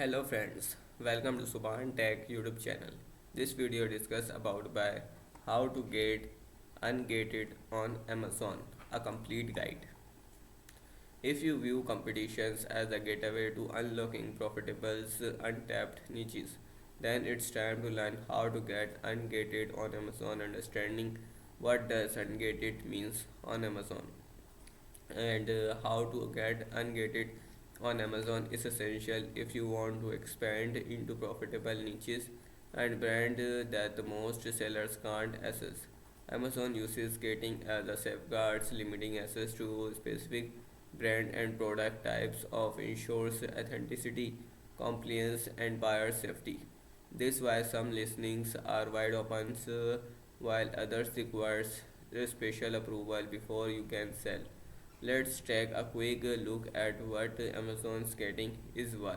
Hello friends, welcome to Subhan Tech YouTube channel. This video discuss about by how to get ungated on Amazon, a complete guide. If you view competitions as a gateway to unlocking profitable untapped niches, then it's time to learn how to get ungated on Amazon, understanding what does ungated means on Amazon and how to get ungated on Amazon is essential if you want to expand into profitable niches and brand that the most sellers can't access. Amazon uses gating as a safeguards limiting access to specific brand and product types of ensures authenticity, compliance and buyer safety. This why some listings are wide open while others requires a special approval before you can sell. Let's take a quick look at what Amazon's getting is, why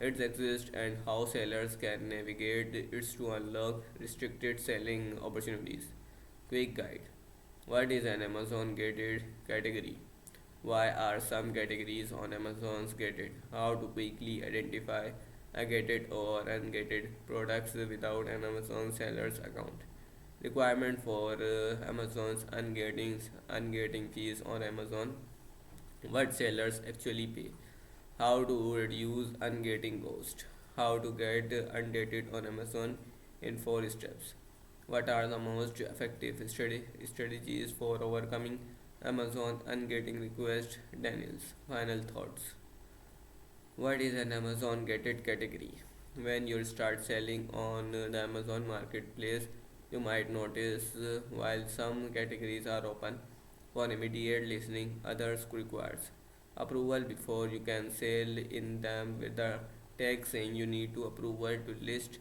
it exists, and how sellers can navigate it to unlock restricted selling opportunities. Quick guide. What is an Amazon gated category? Why are some categories on Amazon's gated? How to quickly identify a gated or ungated products without an Amazon seller's account. Requirement for Amazon's ungating fees on Amazon. What sellers actually pay. How to reduce ungating cost. How to get undated on Amazon in 4 steps. What are the most effective strategies for overcoming Amazon ungating request? Daniel's final thoughts. What is an Amazon gated category? When you start selling on the Amazon marketplace, you might notice while some categories are open for immediate listening, others requires approval before you can sell in them with the tag saying you need to approval to list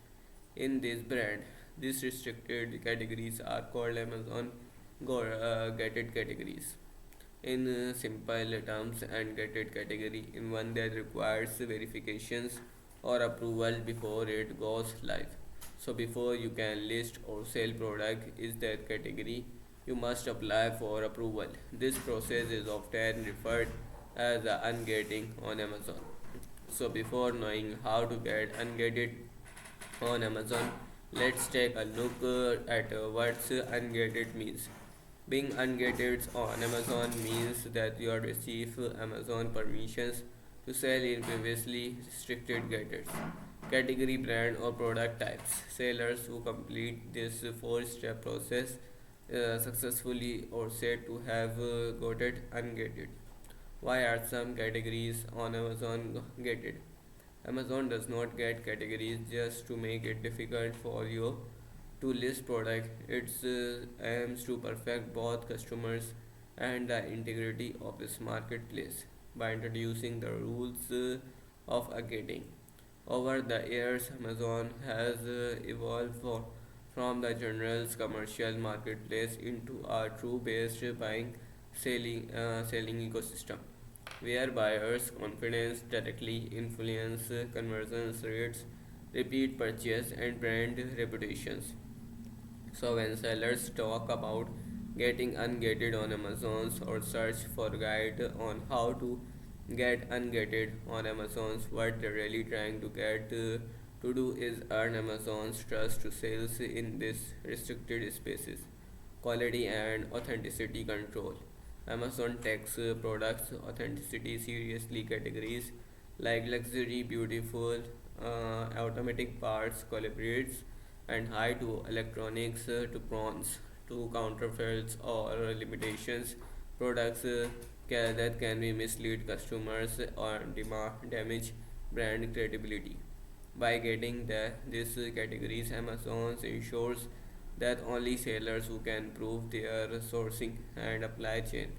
in this brand. These restricted categories are called Amazon gated categories. In simple terms, and gated category in one that requires verifications or approval before it goes live. So before you can list or sell product is that category, you must apply for approval. This process is often referred as the ungating on Amazon. So before knowing how to get ungated on Amazon, let's take a look at what ungated means. Being ungated on Amazon means that you have received Amazon permissions to sell in previously restricted gated category, brand or product types. Sellers who complete this four-step process successfully or said to have got it ungated. Why are some categories on Amazon gated? Amazon does not get categories just to make it difficult for you to list product. It aims to perfect both customers and the integrity of its marketplace by introducing the rules of a gating. Over the years, Amazon has evolved from the general commercial marketplace into a true-based buying selling ecosystem where buyers' confidence directly influence conversion rates, repeat purchase, and brand reputations. So when sellers talk about getting ungated on Amazon's or search for guide on how to get ungated on Amazon's, what they're really trying to get to do is earn Amazon's trust to sales in these restricted spaces. Quality and authenticity control. Amazon takes products authenticity seriously. Categories like luxury, beautiful, automatic parts, collaborates, and high to electronics to prawns to counterfeits or limitations products that can be mislead customers or damage brand credibility. By getting these categories, Amazon ensures that only sellers who can prove their sourcing and supply chain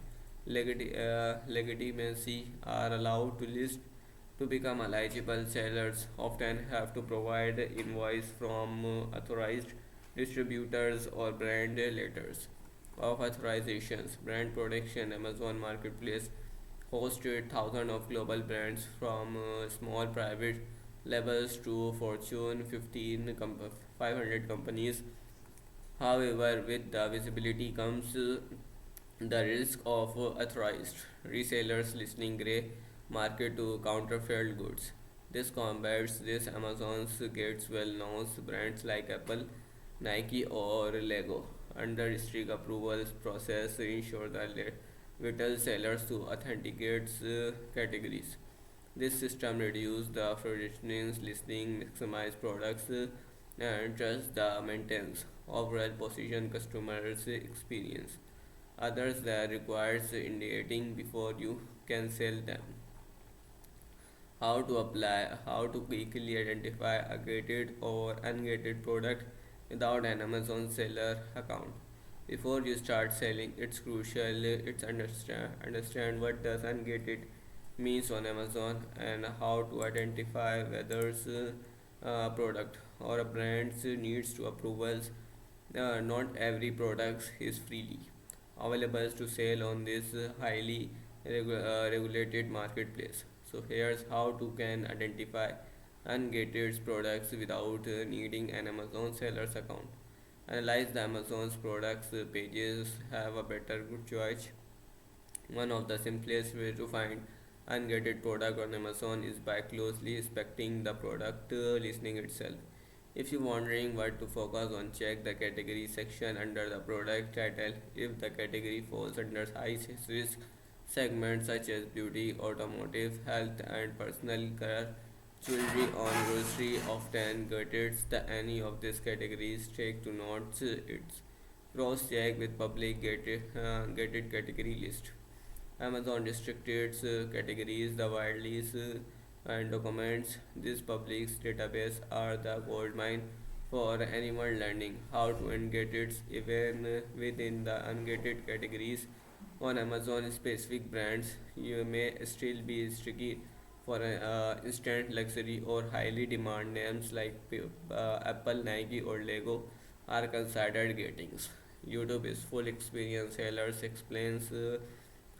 legitimacy are allowed to list. To become eligible, sellers often have to provide invoice from authorized distributors or brand letters of authorizations. Brand protection. Amazon Marketplace hosted thousands of global brands from small private labels to Fortune 500 companies. However, with the visibility comes the risk of authorized resellers listening grey market to counterfeit goods. This combats this. Amazon gets well-known brands like Apple, Nike, or Lego under strict approvals process ensure that vital sellers to authenticate categories. This system reduces the frustration listening, maximize products, and trust the maintenance overall position customers experience. Others that requires indicating before you can sell them. How to quickly identify a gated or ungated product without an Amazon seller account. Before you start selling, it's crucial it's understand what does ungated means on Amazon and how to identify whether a product or a brand needs to approvals. Not every product is freely available to sell on this highly regulated marketplace. So here's how to can identify ungated products without needing an Amazon seller's account. Analyze the Amazon's products pages have a better good choice. One of the simplest way to find ungated product on Amazon is by closely inspecting the product listing itself. If you're wondering what to focus on, check the category section under the product title. If the category falls under high risk segments such as beauty, automotive, health, and personal care, jewelry, on grocery, often gadgets, any of these categories take to note its cross check with public gated category list. Amazon restricted categories, the widely and documents. These public databases are the goldmine for anyone learning how to ungate it even within the ungated categories. On Amazon specific brands, you may still be sticky for instant luxury or highly demand names like Apple, Nike, or Lego are considered gatings. YouTube is full experience sellers explains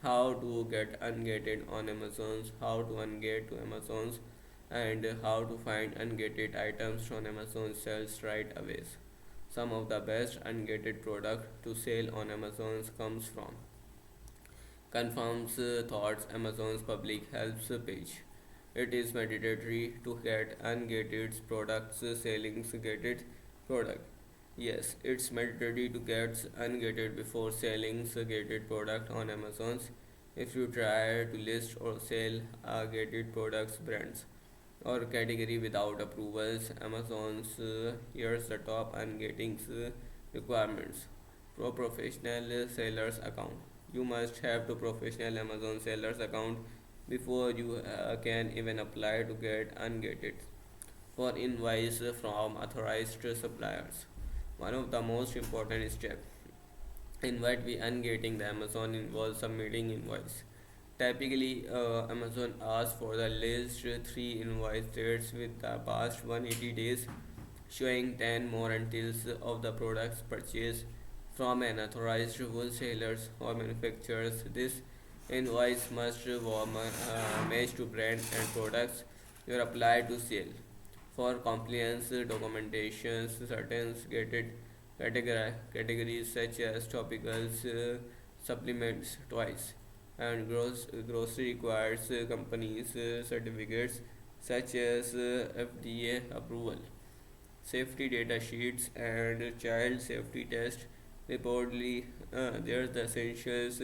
how to get ungated on Amazon's, how to ungate to Amazon's, and how to find ungated items on Amazon sells right away. Some of the best ungated product to sell on Amazon comes from confirms thoughts Amazon's public helps page. It is mandatory to get ungated products selling gated product. Yes, it's mandatory to get ungated before selling a gated product on Amazon's. If you try to list or sell a gated products brands or category without approvals, Amazon's here's the top ungating requirements. Professional sellers account. You must have to professional Amazon sellers account before you can even apply to get ungated for invoice from authorized suppliers. One of the most important steps in what we ungating the Amazon involves submitting invoice. Typically, Amazon asks for the list three invoice dates with the past 180 days, showing 10 more until of the products purchased from an authorized wholesalers or manufacturers. This invoice must match to brand and products you are applied to sell. For compliance documentations, certain gated categories such as topicals, supplements, toys, and grocery requires companies certificates such as FDA approval, safety data sheets, and child safety test. Reportedly, there's the essentials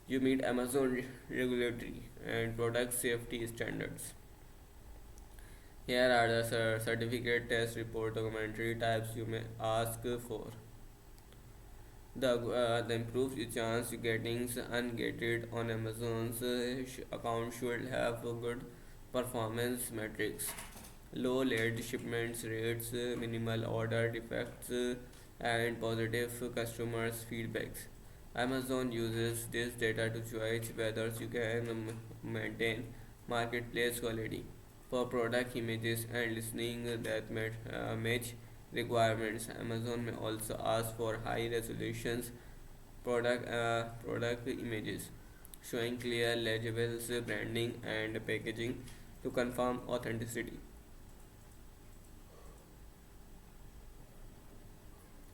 you meet Amazon regulatory and product safety standards. Here are the certificate test report documentary types you may ask for. The improves your chance you getting ungated on Amazon's account should have a good performance metrics, low late shipments rates, minimal order defects, and positive customers feedbacks. Amazon uses this data to judge whether you can maintain marketplace quality for product images and listening that match requirements. Amazon may also ask for high resolutions product images showing clear legible branding and packaging to confirm authenticity.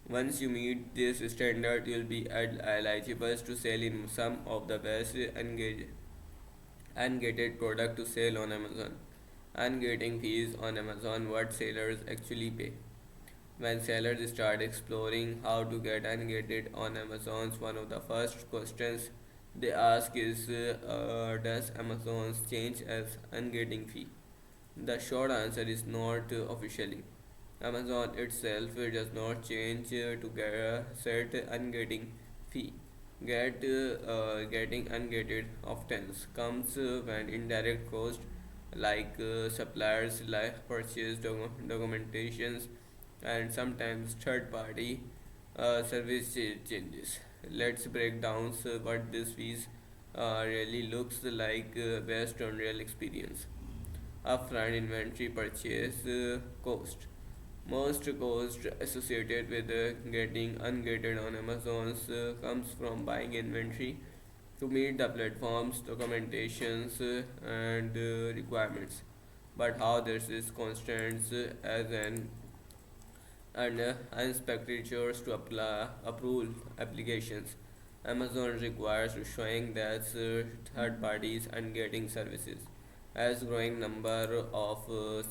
Once you meet this standard, you'll be eligible to sell in some of the best ungated product to sell on Amazon. and getting fees on Amazon, what sellers actually pay. When sellers start exploring how to get ungated on Amazon, one of the first questions they ask is, does Amazon's change as ungating fee? The short answer is not officially. Amazon itself does not change to get a set ungating fee. Getting ungated often comes when indirect cost like suppliers like purchase documentations and sometimes third party changes. Let's break down what this fees really looks like based on real experience. Upfront inventory purchase cost. Most cost associated with getting ungated on Amazon comes from buying inventory to meet the platform's documentations and requirements. But how this is constant as an and inspectors to apply approve applications. Amazon requires showing that third parties and getting services. As growing number of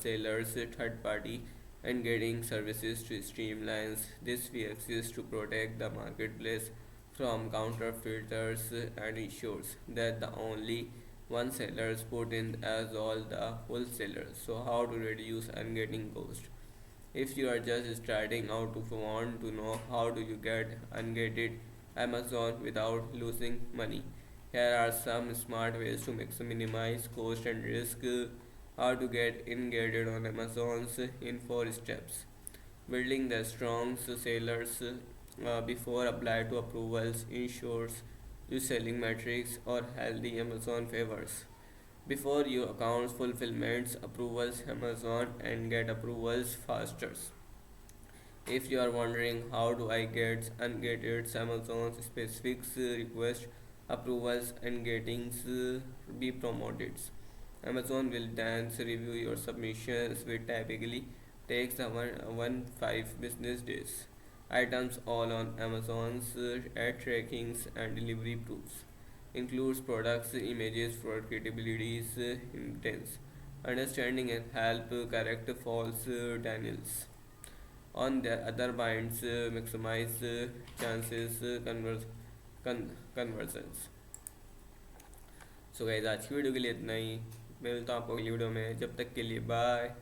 sellers, third party and getting services to streamlines this fee exists to protect the marketplace from counterfeiters and ensures that the only one sellers put in as all the wholesalers. So how to reduce ungetting cost? If you are just starting out to want to know how do you get ungated Amazon without losing money, here are some smart ways to minimize cost and risk. How to get ungated on Amazon's in 4 steps. Building the strong sellers before apply to approvals ensures you selling metrics or healthy Amazon favors. Before you account fulfillments, approvals, Amazon and get approvals faster. If you are wondering how do I get and get its Amazon specifics request approvals and gettings be promoted. Amazon will then review your submissions which typically takes one five business days. Items all on Amazon's ad trackings and delivery proofs includes products, images for credibility's intents, understanding and help correct false denials. On the other binds, maximize chances conversions. So guys आज की video के लिए इतना ही। मिलता हूँ आपको अगली video में, जब तक के लिए बाय।